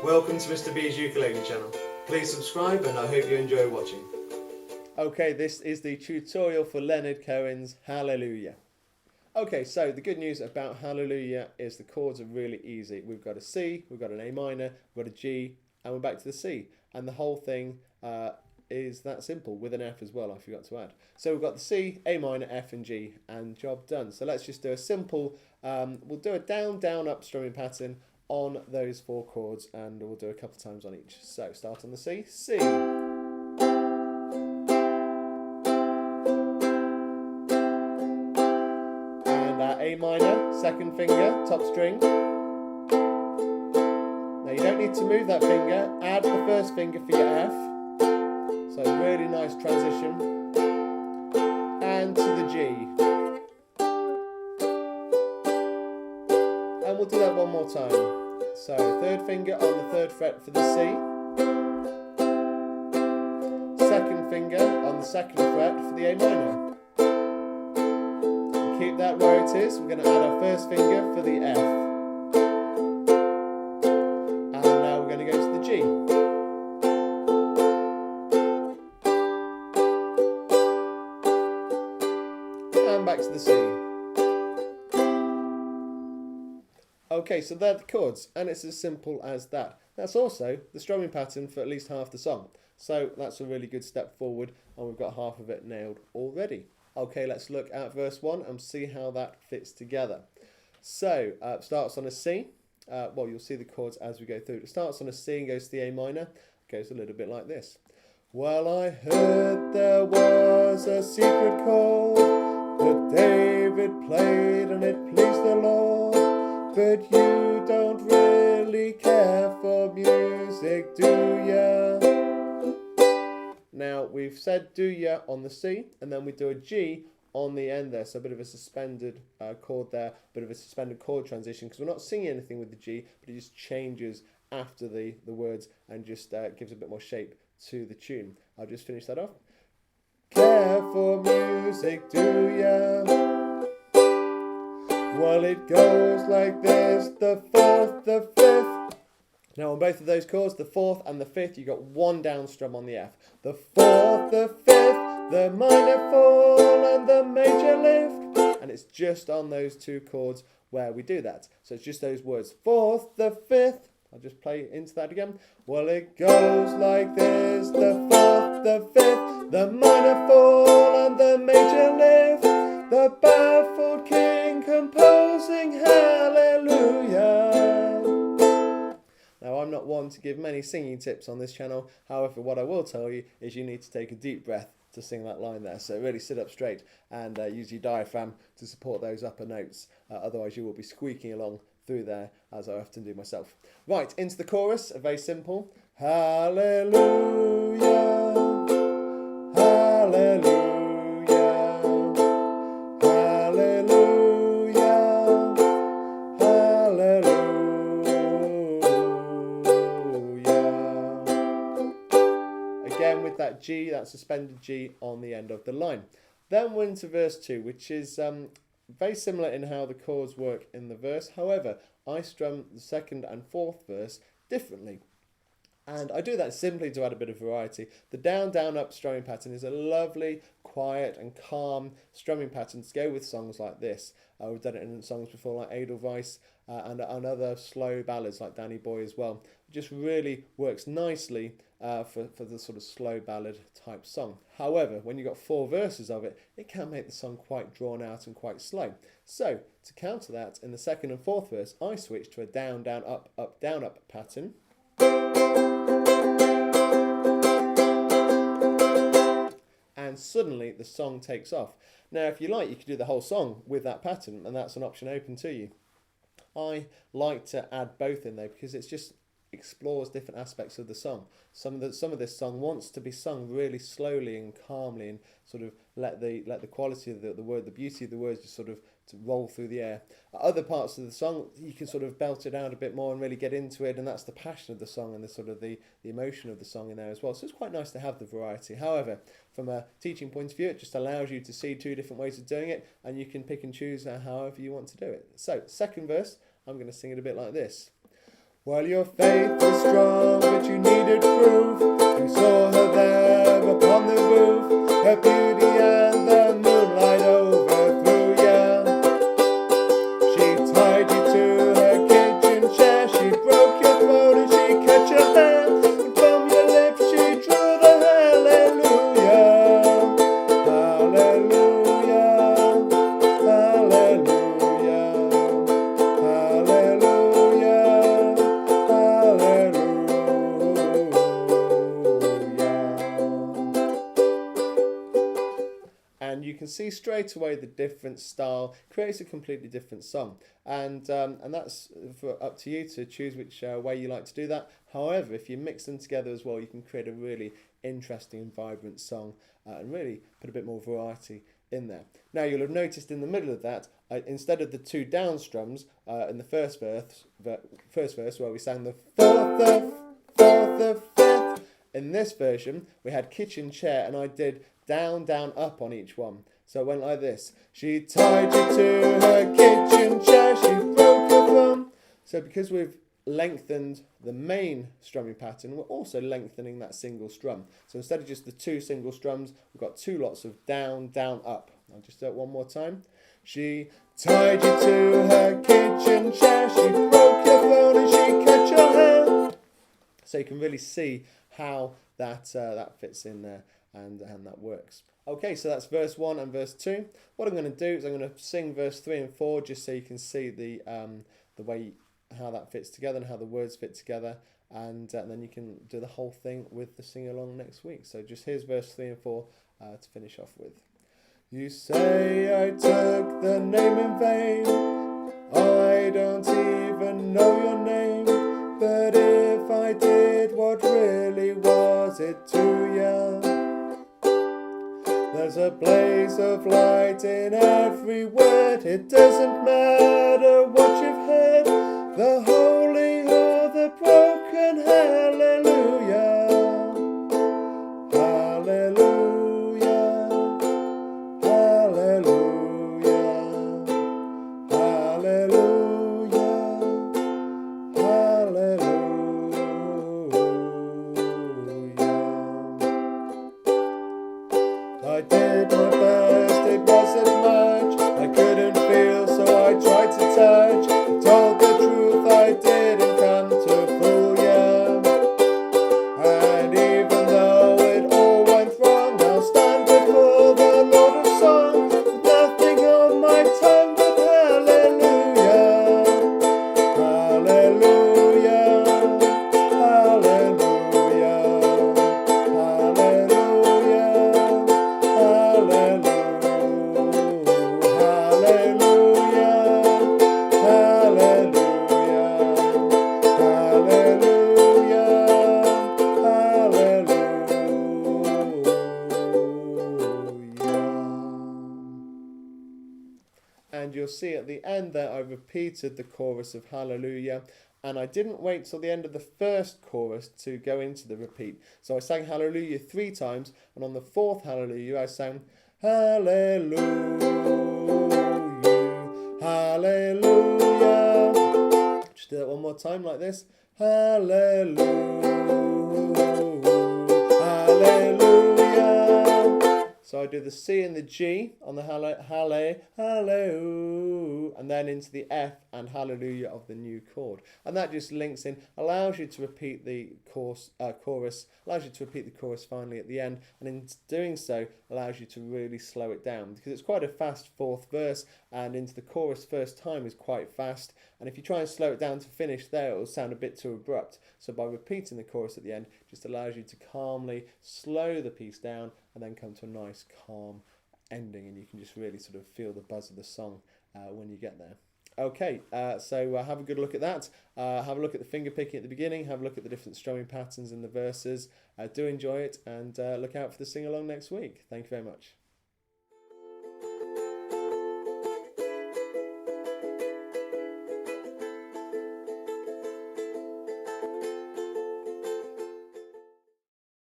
Welcome to Mr. B's Ukulele Channel. Please subscribe and I hope you enjoy watching. Okay, this is the tutorial for Leonard Cohen's Hallelujah. Okay, so the good news about Hallelujah is the chords are really easy. We've got a C, we've got an A minor, we've got a G, and we're back to the C. And the whole thing is that simple, with an F as well, I forgot to add. So we've got the C, A minor, F and G, and job done. So let's just do a simple, we'll do a down, down, up strumming pattern on those four chords, and we'll do a couple of times on each. So start on the C, C. And A minor, second finger, top string. Now you don't need to move that finger, add the first finger for your F. So really nice transition. And to the G. And we'll do that one more time. So third finger on the third fret for the C. Second finger on the second fret for the A minor. And keep that where it is. We're going to add our first finger for the F. And now we're going to go to the G. And back to the C. Okay, so they're the chords, and it's as simple as that. That's also the strumming pattern for at least half the song. So that's a really good step forward, and we've got half of it nailed already. Okay, let's look at verse 1 and see how that fits together. So, it starts on a C. Well, you'll see the chords as we go through. It starts on a C and goes to the A minor. It goes a little bit like this. Well, I heard there was a secret chord that David played and it pleased the Lord. But you don't really care for music, do ya? Now, we've said do ya on the C, and then we do a G on the end there. So a bit of a suspended chord there, a bit of a suspended chord transition, because we're not singing anything with the G, but it just changes after the words and just gives a bit more shape to the tune. I'll just finish that off. Care for music, do ya? Well, it goes like this, the fourth, the fifth. Now on both of those chords, the fourth and the fifth, you got one down strum on the F. The fourth, the fifth, the minor fall and the major lift. And it's just on those two chords where we do that. So it's just those words, fourth, the fifth. I'll just play into that again. Well, it goes like this, the fourth, the fifth, the minor fall and the major lift. The baffled king composing hallelujah. Now, I'm not one to give many singing tips on this channel. However, what I will tell you is you need to take a deep breath to sing that line there. So really sit up straight and use your diaphragm to support those upper notes. Otherwise, you will be squeaking along through there, as I often do myself. Right, into the chorus, very simple. Hallelujah, hallelujah. Again with that G, that suspended G on the end of the line. Then we're into verse 2, which is very similar in how the chords work in the verse. However, I strum the second and fourth verse differently. And I do that simply to add a bit of variety. The down, down, up strumming pattern is a lovely, quiet and calm strumming pattern to go with songs like this. We've done it in songs before like Edelweiss and other slow ballads like Danny Boy as well. It just really works nicely for the sort of slow ballad type song. However, when you've got four verses of it, it can make the song quite drawn out and quite slow. So, to counter that, in the second and fourth verse, I switch to a down, down, up, down, up pattern. And suddenly the song takes off. Now, if you like, you could do the whole song with that pattern, and that's an option open to you. I like to add both in there because it's just explores different aspects of the song. Some of this song wants to be sung really slowly and calmly, and sort of let the quality of the word, the beauty of the words, just sort of to roll through the air. Other parts of the song, you can sort of belt it out a bit more and really get into it, and that's the passion of the song and the sort of the emotion of the song in there as well. So it's quite nice to have the variety. However, from a teaching point of view, it just allows you to see two different ways of doing it, and you can pick and choose however you want to do it. So, second verse, I'm going to sing it a bit like this. Well, your faith was strong, but you needed proof. You saw her there upon the roof, her beauty and the moonlight overthrew ya. She tied you to her kitchen chair, she broke your throat and she cut your hair, and from your lips she drew the hallelujah. Hallelujah, hallelujah, hallelujah, hallelujah. And you can see straight away the different style creates a completely different song, and that's up to you to choose which way you like to do that. However, if you mix them together as well, you can create a really interesting and vibrant song, and really put a bit more variety in there. Now you'll have noticed in the middle of that, instead of the two down strums in the first verse where we sang the fourth, the fifth, in this version we had kitchen chair, and I did down, down, up on each one. So it went like this. She tied you to her kitchen chair, she broke your thumb. So because we've lengthened the main strumming pattern, we're also lengthening that single strum. So instead of just the two single strums, we've got two lots of down, down, up. I'll just do it one more time. She tied you to her kitchen chair, she broke your throne and she cut your hair. So you can really see how that fits in there, and that works. Okay, so that's verse 1 and verse 2. What I'm going to do is I'm going to sing verse 3 and 4 just so you can see the way how that fits together and how the words fit together, and then you can do the whole thing with the sing along next week. So just here's verse 3 and 4 to finish off with. You say I took the name in vain, I don't even know your name, but if I did, what really was it to ya? There's a blaze of light in every word, it doesn't matter what you've heard, the holy or the broken, hallelujah, hallelujah, hallelujah, hallelujah, hallelujah. I did my best, it wasn't much, I couldn't feel so I tried to touch, I told the truth, I didn't come to fool ya, and even though it all went wrong, I'll stand before the Lord of Song, with nothing on my tongue but hallelujah, hallelujah, hallelujah, hallelujah, hallelujah, and you'll see at the end there I repeated the chorus of hallelujah, and I didn't wait till the end of the first chorus to go into the repeat. So I sang hallelujah 3 times, and on the 4th hallelujah I sang hallelujah, hallelujah. Just do that one more time like this. Hallelujah, hallelujah. So I do the C and the G on the hallelujah, and then into the F and hallelujah of the new chord. And that just links in, allows you to repeat the chorus, allows you to repeat the chorus finally at the end, and in doing so allows you to really slow it down, because it's quite a fast 4th verse, and into the chorus first time is quite fast, and if you try and slow it down to finish there, it will sound a bit too abrupt. So by repeating the chorus at the end, it just allows you to calmly slow the piece down and then come to a nice calm ending, and you can just really sort of feel the buzz of the song when you get there. Okay, so have a good look at that. Have a look at the finger picking at the beginning, have a look at the different strumming patterns in the verses. Do enjoy it, and look out for the sing along next week. Thank you very much.